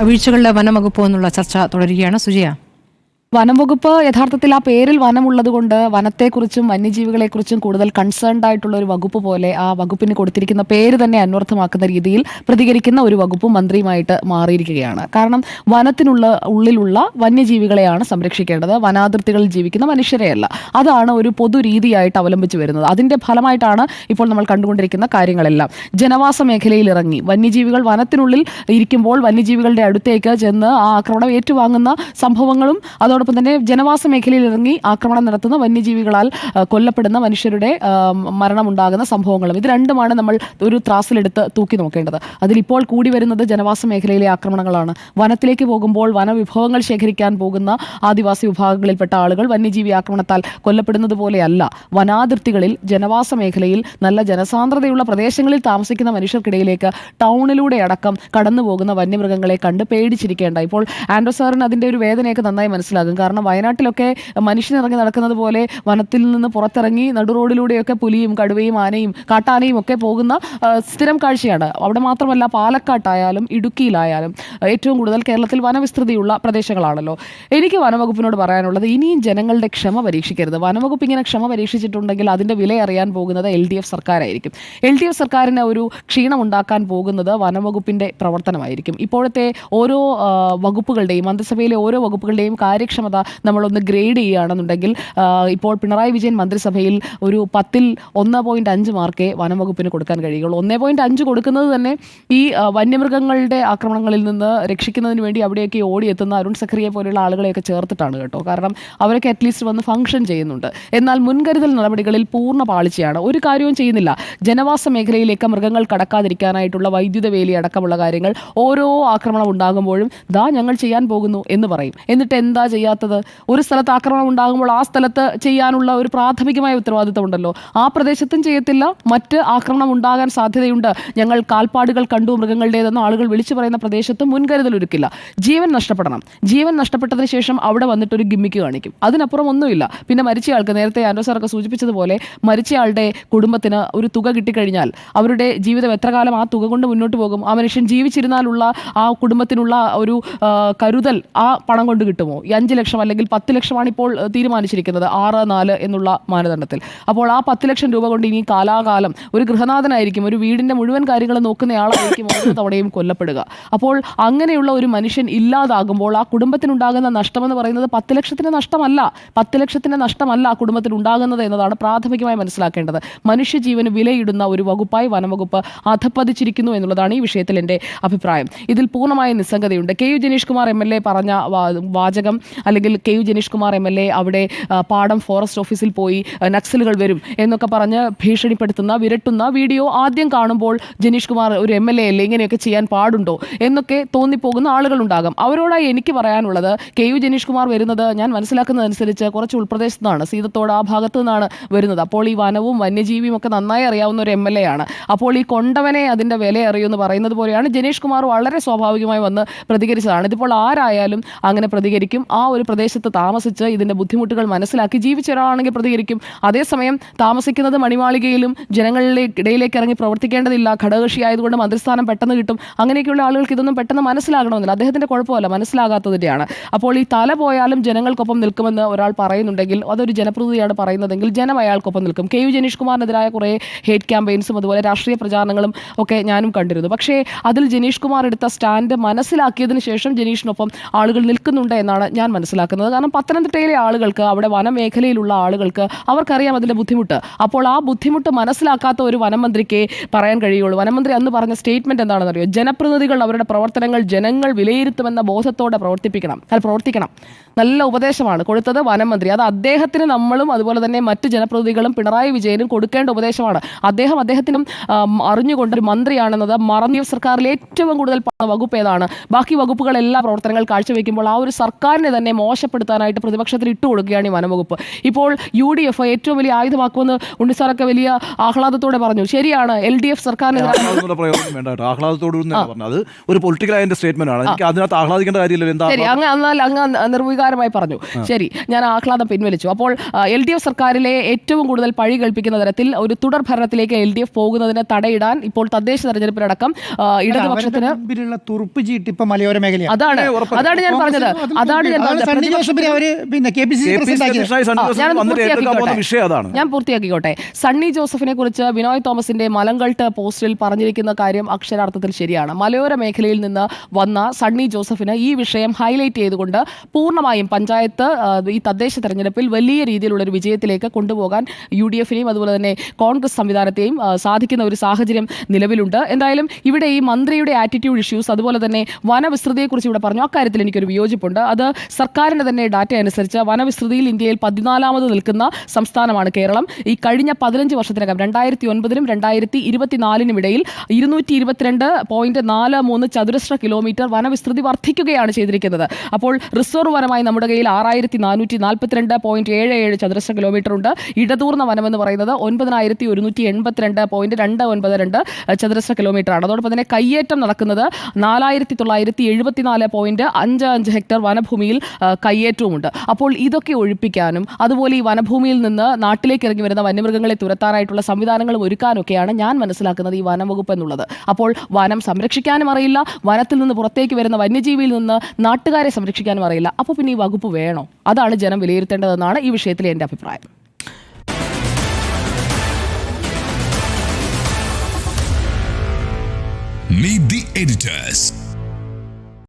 വീഴ്ചകളുടെ വനംവകുപ്പ് എന്നുള്ള ചർച്ച തുടരുകയാണ്. സുജയ, വനംവകുപ്പ് യഥാർത്ഥത്തിൽ ആ പേരിൽ വനമുള്ളത് കൊണ്ട് വനത്തെക്കുറിച്ചും വന്യജീവികളെക്കുറിച്ചും കൂടുതൽ കൺസേൺഡ് ആയിട്ടുള്ള ഒരു വകുപ്പ് പോലെ ആ വകുപ്പിന് കൊടുത്തിരിക്കുന്ന പേര് തന്നെ അന്വർത്ഥമാക്കുന്ന രീതിയിൽ പ്രതികരിക്കുന്ന ഒരു വകുപ്പ് മന്ത്രിയുമായിട്ട് മാറിയിരിക്കുകയാണ്. കാരണം ഉള്ളിലുള്ള വന്യജീവികളെയാണ് സംരക്ഷിക്കേണ്ടത്, വനാതിർത്തികളിൽ ജീവിക്കുന്ന മനുഷ്യരെയല്ല. അതാണ് ഒരു പൊതു രീതിയായിട്ട് അവലംബിച്ചു വരുന്നത്. അതിന്റെ ഫലമായിട്ടാണ് ഇപ്പോൾ നമ്മൾ കണ്ടുകൊണ്ടിരിക്കുന്ന കാര്യങ്ങളെല്ലാം. ജനവാസ മേഖലയിൽ ഇറങ്ങി വന്യജീവികൾ വനത്തിനുള്ളിൽ ഇരിക്കുമ്പോൾ വന്യജീവികളുടെ അടുത്തേക്ക് ചെന്ന് ആ ആക്രമണം ഏറ്റുവാങ്ങുന്ന സംഭവങ്ങളും അതോടൊപ്പം തന്നെ ജനവാസ മേഖലയിൽ ഇറങ്ങി ആക്രമണം നടത്തുന്ന വന്യജീവികളാൽ കൊല്ലപ്പെടുന്ന മനുഷ്യരുടെ മരണമുണ്ടാകുന്ന സംഭവങ്ങളും, ഇത് രണ്ടുമാണ് നമ്മൾ ഒരു ത്രാസിലെടുത്ത് തൂക്കി നോക്കേണ്ടത്. അതിലിപ്പോൾ കൂടി വരുന്നത് ജനവാസ മേഖലയിലെ ആക്രമണങ്ങളാണ്. വനത്തിലേക്ക് പോകുമ്പോൾ വനവിഭവങ്ങൾ ശേഖരിക്കാൻ പോകുന്ന ആദിവാസി വിഭാഗങ്ങളിൽപ്പെട്ട ആളുകൾ വന്യജീവി ആക്രമണത്താൽ കൊല്ലപ്പെടുന്നത് പോലെയല്ല, വനാതിർത്തികളിൽ ജനവാസ മേഖലയിൽ നല്ല ജനസാന്ദ്രതയുള്ള പ്രദേശങ്ങളിൽ താമസിക്കുന്ന മനുഷ്യർക്കിടയിലേക്ക് ടൗണിലൂടെ അടക്കം കടന്നു പോകുന്ന വന്യമൃഗങ്ങളെ കണ്ട് പേടിച്ചിരിക്കേണ്ട. ഇപ്പോൾ ആൻഡ്രോ സാറിന് അതിൻ്റെ ഒരു വേദനയൊക്കെ നന്നായി മനസ്സിലാകും. കാരണം വയനാട്ടിലൊക്കെ മനുഷ്യനിറങ്ങി നടക്കുന്നത് പോലെ വനത്തിൽ നിന്ന് പുറത്തിറങ്ങി നടുറോഡിലൂടെയൊക്കെ പുലിയും കടുവയും ആനയും കാട്ടാനയും ഒക്കെ പോകുന്ന സ്ഥിരം കാഴ്ചയാണ്. അവിടെ മാത്രമല്ല, പാലക്കാട്ടായാലും ഇടുക്കിയിലായാലും ഏറ്റവും കൂടുതൽ കേരളത്തിൽ വനവിസ്തൃതിയുള്ള പ്രദേശങ്ങളാണല്ലോ. എനിക്ക് വനവകുപ്പിനോട് പറയാനുള്ളത്, ഇനിയും ജനങ്ങളുടെ ക്ഷമ പരീക്ഷിക്കരുത്. വനവകുപ്പ് ഇങ്ങനെ ക്ഷമ പരീക്ഷിച്ചിട്ടുണ്ടെങ്കിൽ അതിൻ്റെ വില അറിയാൻ പോകുന്നത് LDF സർക്കാരായിരിക്കും. LDF സർക്കാരിന് ഒരു ക്ഷീണം ഉണ്ടാക്കാൻ പോകുന്നത് വനവകുപ്പിൻ്റെ പ്രവർത്തനമായിരിക്കും. ഇപ്പോഴത്തെ ഓരോ വകുപ്പുകളുടെയും, മന്ത്രിസഭയിലെ ഓരോ വകുപ്പുകളുടെയും കാര്യക്ഷമത നമ്മളൊന്ന് ഗ്രേഡ് ചെയ്യുകയാണെന്നുണ്ടെങ്കിൽ ഇപ്പോൾ പിണറായി വിജയൻ മന്ത്രിസഭയിൽ ഒരു 10ൽ 1.5 മാർക്കേ വനംവകുപ്പിന് കൊടുക്കാൻ കഴിയുള്ളൂ. 1.5 കൊടുക്കുന്നത് തന്നെ ഈ വന്യമൃഗങ്ങളുടെ ആക്രമണങ്ങളിൽ നിന്ന് രക്ഷിക്കുന്നതിന് വേണ്ടി അവിടെയൊക്കെ ഓടിയെത്തുന്ന അരുൺ സഖറിയെ പോലെയുള്ള ആളുകളെയൊക്കെ ചേർത്തിട്ടാണ് കേട്ടോ. കാരണം അവരൊക്കെ അറ്റ്ലീസ്റ്റ് വന്ന് ഫംഗ്ഷൻ ചെയ്യുന്നുണ്ട്. എന്നാൽ മുൻകരുതൽ നടപടികളിൽ പൂർണ്ണ പാളിച്ചയാണ്. ഒരു കാര്യവും ചെയ്യുന്നില്ല. ജനവാസ മേഖലയിലേക്ക് മൃഗങ്ങൾ കടക്കാതിരിക്കാനായിട്ടുള്ള വൈദ്യുത വേലി അടക്കമുള്ള കാര്യങ്ങൾ ഓരോ ആക്രമണം ഉണ്ടാകുമ്പോഴും ഞങ്ങൾ ചെയ്യാൻ പോകുന്നു എന്ന് പറയും. എന്നിട്ട് എന്താ ചെയ്യാത്തത്? ഒരു സ്ഥലത്ത് ആക്രമണം ഉണ്ടാകുമ്പോൾ ആ സ്ഥലത്ത് ചെയ്യാനുള്ള ഒരു പ്രാഥമികമായ ഉത്തരവാദിത്തം ഉണ്ടല്ലോ, ആ പ്രദേശത്തും ചെയ്യത്തില്ല. മറ്റ് ആക്രമണം ഉണ്ടാകാൻ സാധ്യതയുണ്ട്, ഞങ്ങൾ കാൽപ്പാടുകൾ കണ്ടു മൃഗങ്ങളുടേതെന്ന് ആളുകൾ വിളിച്ചു പറയുന്ന പ്രദേശത്ത് മുൻകരുതൽ ഒരുക്കില്ല. ജീവൻ നഷ്ടപ്പെടണം. ജീവൻ നഷ്ടപ്പെട്ടതിന് ശേഷം അവിടെ വന്നിട്ടൊരു ഗിമ്മിക്ക് കാണിക്കും. അതിനപ്പുറം ഒന്നുമില്ല. പിന്നെ മരിച്ചയാൾക്ക്, നേരത്തെ ആൻഡ്രോ സാറൊക്കെ സൂചിപ്പിച്ചതുപോലെ, മരിച്ചയാളുടെ കുടുംബത്തിന് ഒരു തുക കിട്ടിക്കഴിഞ്ഞാൽ അവരുടെ ജീവിതം എത്ര കാലം ആ തുക കൊണ്ട് മുന്നോട്ട് പോകും? ആ മനുഷ്യൻ ജീവിച്ചിരുന്നാലുള്ള ആ കുടുംബത്തിനുള്ള ഒരു കരുതൽ ആ പണം കൊണ്ട് കിട്ടുമോ? 5 ലക്ഷം അല്ലെങ്കിൽ 10 ലക്ഷമാണ് ഇപ്പോൾ തീരുമാനിച്ചിരിക്കുന്നത്, 6-4 എന്നുള്ള മാനദണ്ഡത്തിൽ. അപ്പോൾ ആ 10 ലക്ഷം രൂപ കൊണ്ട് ഇനി കാലാകാലം ഒരു ഗൃഹനാഥനായിരിക്കും, ഒരു വീടിൻ്റെ മുഴുവൻ കാര്യങ്ങൾ നോക്കുന്നയാളായിരിക്കും ഓരോ തവണയും കൊല്ലപ്പെടുക. അപ്പോൾ അങ്ങനെയുള്ള ഒരു മനുഷ്യൻ ഇല്ലാതാകുമ്പോൾ ആ കുടുംബത്തിനുണ്ടാകുന്ന നഷ്ടമെന്ന് പറയുന്നത് 10 ലക്ഷത്തിൻ്റെ നഷ്ടമല്ല. 10 ലക്ഷത്തിൻ്റെ നഷ്ടമല്ല ആ കുടുംബത്തിന് ഉണ്ടാകുന്നത് എന്നതാണ് പ്രാഥമികമായി മനസ്സിലാക്കേണ്ടത്. മനുഷ്യജീവന് വിലയിടുന്ന ഒരു വകുപ്പായി വനംവകുപ്പ് അധപ്പതിച്ചിരിക്കുന്നു എന്നുള്ളതാണ് ഈ വിഷയത്തിൽ എൻ്റെ അഭിപ്രായം. ഇതിൽ പൂർണ്ണമായ നിസ്സംഗതയുണ്ട്. KU ജനീഷ് കുമാർ MLA പറഞ്ഞ വാചകം, അല്ലെങ്കിൽ KU ജനീഷ് കുമാർ MLA അവിടെ പാടം ഫോറസ്റ്റ് ഓഫീസിൽ പോയി നക്സലുകൾ വരും എന്നൊക്കെ പറഞ്ഞ് ഭീഷണിപ്പെടുത്തുന്ന വിരട്ടുന്ന വീഡിയോ ആദ്യം കാണുമ്പോൾ ജനീഷ് കുമാർ ഒരു MLA അല്ലേ, ഇങ്ങനെയൊക്കെ ചെയ്യാൻ പാടുണ്ടോ എന്നൊക്കെ തോന്നിപ്പോകുന്ന ആളുകളുണ്ടാകും. അവരോടായി എനിക്ക് പറയാനുള്ളത്, KU ജനീഷ് കുമാർ വരുന്നത് ഞാൻ മനസ്സിലാക്കുന്നതനുസരിച്ച് കുറച്ച് ഉൾപ്രദേശത്തു നിന്നാണ്, സീതത്തോട് ആ ഭാഗത്തു നിന്നാണ് വരുന്നത്. അപ്പോൾ ഈ വനവും വന്യജീവിയും ഒക്കെ നന്നായി അറിയാവുന്ന ഒരു MLA ആണ്. അപ്പോൾ ഈ കൊണ്ടവനെ അതിൻ്റെ വില അറിയുമെന്ന് പറയുന്നത് പോലെയാണ് ജനീഷ് കുമാർ വളരെ സ്വാഭാവികമായി വന്ന് പ്രതികരിച്ചതാണ്. ഇതിപ്പോൾ ആരായാലും അങ്ങനെ പ്രതികരിക്കും. ആ ഒരു പ്രദേശത്ത് താമസിച്ച് ഇതിൻ്റെ ബുദ്ധിമുട്ടുകൾ മനസ്സിലാക്കി ജീവിച്ച ഒരാളാണെങ്കിൽ പ്രതികരിക്കും. അതേസമയം താമസിക്കുന്നത് മണിമാളികയിലും ജനങ്ങളുടെ ഇടയിലേക്ക് ഇറങ്ങി പ്രവർത്തിക്കേണ്ടതില്ല, ഘടകകക്ഷി ആയതുകൊണ്ട് മന്ത്രിസ്ഥാനം പെട്ടെന്ന് കിട്ടും, അങ്ങനെയൊക്കെയുള്ള ആളുകൾക്ക് ഇതൊന്നും പെട്ടെന്ന് മനസ്സിലാകണമെന്നില്ല. അദ്ദേഹത്തിൻ്റെ കുഴപ്പമല്ല, മനസ്സിലാകാത്തതിൻ്റെയാണ്. അപ്പോൾ ഈ തല പോയാലും ജനങ്ങൾക്കൊപ്പം നിൽക്കുമെന്ന് ഒരാൾ പറയുന്നുണ്ടെങ്കിൽ, അതൊരു ജനപ്രതിനിധിയാണ് പറയുന്നതെങ്കിൽ ജനം അയാൾക്കൊപ്പം നിൽക്കും. KU ജനീഷ് കുമാറിനെതിരായ കുറേ ഹേറ്റ് ക്യാമ്പയിൻസും അതുപോലെ രാഷ്ട്രീയ പ്രചാരണങ്ങളും ഒക്കെ ഞാനും കണ്ടിരുന്നു. പക്ഷേ അതിൽ ജനീഷ് കുമാർ എടുത്ത സ്റ്റാൻഡ് മനസ്സിലാക്കിയതിന് ശേഷം ജനീഷിനൊപ്പം ആളുകൾ നിൽക്കുന്നുണ്ട് എന്നാണ് ഞാൻ മനസ്സിലാക്കുന്നത്. കാരണം പത്തനംതിട്ടയിലെ ആളുകൾക്ക്, അവിടെ വനമേഖലയിലുള്ള ആളുകൾക്ക് അവർക്കറിയാം അതിൻ്റെ ബുദ്ധിമുട്ട്. അപ്പോൾ ആ ബുദ്ധിമുട്ട് മനസ്സിലാക്കാത്ത ഒരു വനമന്ത്രിക്ക് പറയാൻ കഴിയുള്ളൂ. വനമന്ത്രി അന്ന് പറഞ്ഞ സ്റ്റേറ്റ്മെൻറ്റ് എന്താണെന്നറിയോ? ജനപ്രതിനിധികൾ അവരുടെ പ്രവർത്തനങ്ങൾ ജനങ്ങൾ വിലയിരുത്തുമെന്ന ബോധത്തോടെ പ്രവർത്തിക്കണം. നല്ല ഉപദേശമാണ് കൊടുത്തത് വനമന്ത്രി. അത് അദ്ദേഹത്തിന് നമ്മളും അതുപോലെ തന്നെ മറ്റ് ജനപ്രതിനിധികളും പിണറായി വിജയനും കൊടുക്കേണ്ട ഉപദേശമാണ്. അദ്ദേഹത്തിനും അറിഞ്ഞുകൊണ്ട് ഒരു മന്ത്രിയാണെന്നത് മറന്ന സർക്കാരിൽ ഏറ്റവും കൂടുതൽ വകുപ്പ് ഏതാണ്? ബാക്കി വകുപ്പുകളെല്ലാം പ്രവർത്തനങ്ങൾ കാഴ്ചവെക്കുമ്പോൾ ആ ഒരു സർക്കാരിനെ തന്നെ മോശപ്പെടുത്താനായിട്ട് പ്രതിപക്ഷത്തിന് ഇട്ടുകൊടുക്കുകയാണ് ഈ വനംവകുപ്പ്. ഇപ്പോൾ UDF ഏറ്റവും വലിയ ആയുധമാക്കുമെന്ന് ഉണ്ണിസാറൊക്കെ വലിയ ആഹ്ലാദത്തോടെ പറഞ്ഞു. ശരിയാണ്, LDF സർക്കാരിന് ഒരു പൊളിറ്റിക്കൽ സ്റ്റേറ്റ്മെന്റ് ആണ്. എനിക്ക് അതിനകത്ത് ആഹ്ലാദിക്കേണ്ട കാര്യമില്ല. ശരി, അങ്ങ് നിർവികാര നിസ്സാരമായി പറഞ്ഞു, ശരി ഞാൻ ആഹ്ലാദം പിൻവലിച്ചു. അപ്പോൾ LDF സർക്കാരിലെ ഏറ്റവും കൂടുതൽ പഴി കേൾപ്പിക്കുന്ന തരത്തിൽ ഒരു തുടർ ഭരണത്തിലേക്ക് LDF പോകുന്നതിന് തടയിടാൻ ഇപ്പോൾ തദ്ദേശ തെരഞ്ഞെടുപ്പിലടക്കം ഇടതുപക്ഷത്തിന് തുറുപ്പ് ചീട്ട് ഇപ്പൊ മലയോര മേഖലയാണ്. അതാണ് ഞാൻ പറഞ്ഞത്. ഞാൻ പൂർത്തിയാക്കിക്കോട്ടെ. സണ്ണി ജോസഫിനെ കുറിച്ച് ബിനോയ് തോമസിന്റെ മലങ്കൾട്ട് പോസ്റ്റിൽ പറഞ്ഞിരിക്കുന്ന കാര്യം അക്ഷരാർത്ഥത്തിൽ ശരിയാണ്. മലയോര മേഖലയിൽ നിന്ന് വന്ന സണ്ണി ജോസഫിന് ഈ വിഷയം ഹൈലൈറ്റ് ചെയ്തുകൊണ്ട് പൂർണ്ണമായും പഞ്ചായത്ത് ഈ തദ്ദേശ തെരഞ്ഞെടുപ്പിൽ വലിയ രീതിയിലുള്ള ഒരു വിജയത്തിലേക്ക് കൊണ്ടുപോകാൻ UDFനെയും അതുപോലെ തന്നെ കോൺഗ്രസ് സംവിധാനത്തെയും സാധിക്കുന്ന ഒരു സാഹചര്യം നിലവിലുണ്ട്. എന്തായാലും ഇവിടെ ഈ മന്ത്രിയുടെ ആറ്റിറ്റ്യൂഡ് ഇഷ്യൂസ് അതുപോലെ തന്നെ വനവിസ്തൃതിയെക്കുറിച്ച് ഇവിടെ പറഞ്ഞു. അക്കാര്യത്തിൽ എനിക്കൊരു വിയോജിപ്പുണ്ട്. അത് സർക്കാരിൻ്റെ തന്നെ ഡാറ്റ അനുസരിച്ച് വനവിസ്തൃതിയിൽ ഇന്ത്യയിൽ 14ാമത് നിൽക്കുന്ന സംസ്ഥാനമാണ് കേരളം. ഈ കഴിഞ്ഞ 15 വർഷത്തിനകം 2009-നും 2024-നും ഇടയിൽ 222.43 ചതുരശ്ര കിലോമീറ്റർ വനവിസ്തൃതി വർദ്ധിക്കുകയാണ് ചെയ്തിരിക്കുന്നത്. അപ്പോൾ റിസർവ് വനമായി നമ്മുടെ കയ്യിൽ 6442.77 ചതുരശ്ര കിലോമീറ്റർ ഉണ്ട്. ഇടതൂർന്ന വനമെന്ന് പറയുന്നത് 9182.292 ചതുരശ്ര കിലോമീറ്റർ ആണ്. അതോടൊപ്പം തന്നെ കയ്യേറ്റം നടക്കുന്നത് 4974.55 ഹെക്ടർ വനഭൂമിയിൽ കയ്യേറ്റവുമുണ്ട്. അപ്പോൾ ഇതൊക്കെ ഒഴിപ്പിക്കാനും അതുപോലെ ഈ വനഭൂമിയിൽ നിന്ന് നാട്ടിലേക്ക് ഇറങ്ങി വരുന്ന വന്യമൃഗങ്ങളെ തുരത്താനായിട്ടുള്ള സംവിധാനങ്ങളും ഒരുക്കാനൊക്കെയാണ് ഞാൻ മനസ്സിലാക്കുന്നത് ഈ വനംവകുപ്പ് എന്നുള്ളത്. അപ്പോൾ വനം സംരക്ഷിക്കാനും അറിയില്ല, വനത്തിൽ നിന്ന് പുറത്തേക്ക് വരുന്ന വന്യജീവിയിൽ നിന്ന് നാട്ടുകാരെ സംരക്ഷിക്കാനും അറിയില്ല. അപ്പോൾ പിന്നെ ഈ വകുപ്പ് വേണോ? അതാണ് ജനം വിലയിരുത്തേണ്ടതെന്നാണ് ഈ വിഷയത്തിൽ എൻ്റെ അഭിപ്രായം. Meet the editors.